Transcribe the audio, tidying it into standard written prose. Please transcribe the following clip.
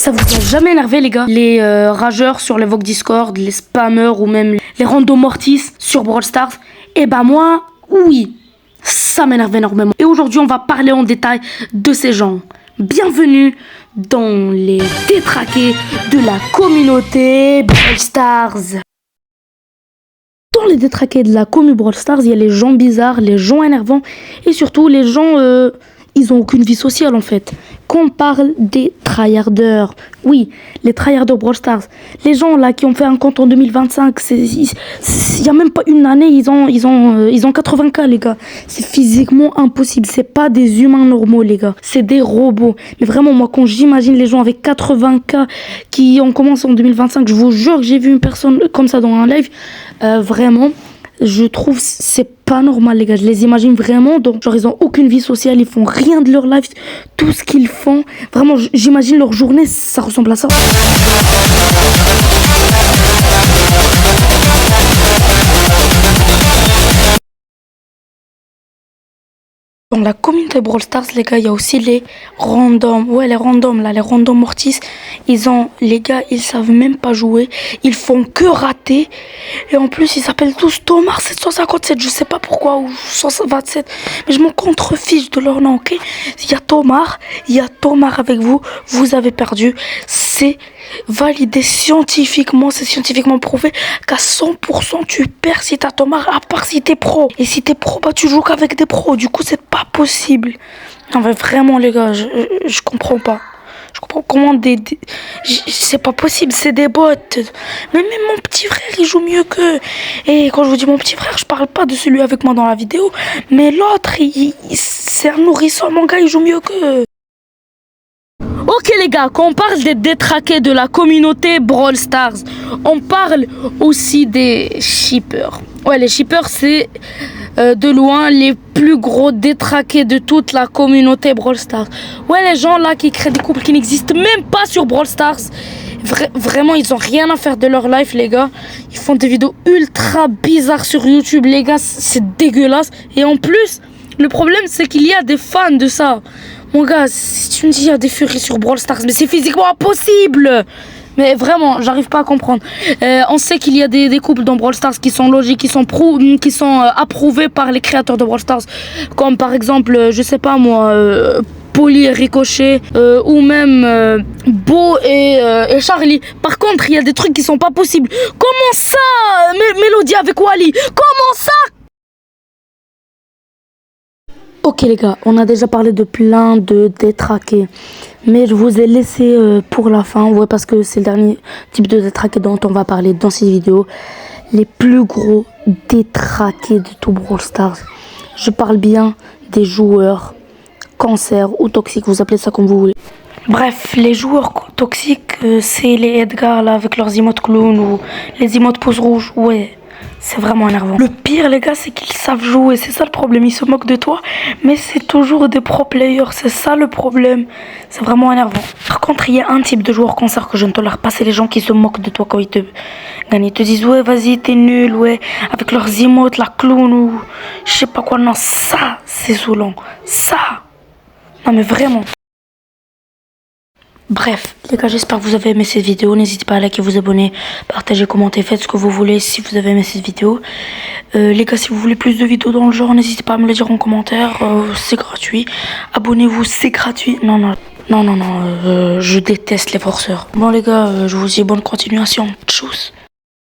Ça vous a jamais énervé, les gars? Les rageurs sur les Vogue Discord, les spammers ou même les rando mortis sur Brawl Stars? Eh ben moi, oui, ça m'énerve énormément. Et aujourd'hui, on va parler en détail de ces gens. Bienvenue dans les détraqués de la communauté Brawl Stars. Dans les détraqués de la commu Brawl Stars, il y a les gens bizarres, les gens énervants et surtout les gens... ils ont aucune vie sociale en fait. Qu'on parle des tryharders. Oui, les tryharders Brawl Stars. Les gens là qui ont fait un compte en 2025, il y a même pas une année, ils ont 80K les gars. C'est physiquement impossible. C'est pas des humains normaux les gars. C'est des robots. Mais vraiment moi quand j'imagine les gens avec 80K qui ont commencé en 2025, je vous jure que j'ai vu une personne comme ça dans un live. Vraiment. Je trouve c'est pas normal les gars, je les imagine vraiment donc genre ils ont aucune vie sociale, ils font rien de leur life, tout ce qu'ils font, vraiment j'imagine leur journée, ça ressemble à ça. Dans la communauté Brawl Stars, les gars, il y a aussi les randoms. Ouais, les randoms, là, les randoms mortis. Les gars, ils savent même pas jouer. Ils font que rater. Et en plus, ils s'appellent tous Tomar 757. Je sais pas pourquoi, ou 127. Mais je m'en contrefiche de leur nom, ok? Il y a Tomar avec vous. Vous avez perdu. C'est validé scientifiquement. C'est scientifiquement prouvé qu'à 100% tu perds si t'as Tomar, à part si t'es pro. Et si t'es pro, bah tu joues qu'avec des pros. Du coup, c'est pas possible. Non mais vraiment les gars, je comprends pas. Je comprends comment c'est pas possible, c'est des bots. Mais même mon petit frère, il joue mieux qu'eux. Et quand je vous dis mon petit frère, je parle pas de celui avec moi dans la vidéo. Mais l'autre, c'est un nourrisson, mon gars, il joue mieux qu'eux. Ok les gars, quand on parle des détraqués de la communauté Brawl Stars, on parle aussi des shippers. Ouais, les shippers, c'est de loin les plus gros détraqués de toute la communauté Brawl Stars. Ouais, les gens là qui créent des couples qui n'existent même pas sur Brawl Stars. Vraiment, ils ont rien à faire de leur life, les gars. Ils font des vidéos ultra bizarres sur YouTube, les gars, c'est dégueulasse. Et en plus, le problème, c'est qu'il y a des fans de ça. Mon gars, si tu me dis il y a des furies sur Brawl Stars, mais c'est physiquement impossible. Mais vraiment, j'arrive pas à comprendre. On sait qu'il y a des couples dans Brawl Stars qui sont logiques, qui sont approuvés par les créateurs de Brawl Stars. Comme par exemple, je sais pas moi, Polly et Ricochet, ou même Beau et Charlie. Par contre, il y a des trucs qui sont pas possibles. Comment ça, Mélodie avec Wally? Comment ça? Ok les gars, on a déjà parlé de plein de détraqués, mais je vous ai laissé pour la fin, ouais, parce que c'est le dernier type de détraqué dont on va parler dans cette vidéo. Les plus gros détraqués de tout Brawl Stars. Je parle bien des joueurs cancer ou toxiques, vous appelez ça comme vous voulez. Bref, les joueurs toxiques, c'est les Edgar là avec leurs emotes clown ou les emotes pouce rouge, ouais. C'est vraiment énervant. Le pire, les gars, c'est qu'ils savent jouer. C'est ça le problème. Ils se moquent de toi. Mais c'est toujours des pro players. C'est ça le problème. C'est vraiment énervant. Par contre, il y a un type de joueur cancer que je ne tolère pas. C'est les gens qui se moquent de toi quand ils te gagnent. Ils te disent, ouais, vas-y, t'es nul, ouais. Avec leurs emotes, la clown ou je sais pas quoi. Non, ça, c'est saoulant. Ça. Non, mais vraiment. Bref, les gars, j'espère que vous avez aimé cette vidéo. N'hésitez pas à liker, vous abonner, partager, commenter, faites ce que vous voulez si vous avez aimé cette vidéo. Les gars, si vous voulez plus de vidéos dans le genre, n'hésitez pas à me le dire en commentaire. C'est gratuit. Abonnez-vous, c'est gratuit. Non, je déteste les forceurs. Bon les gars, je vous dis bonne continuation. Tchuss.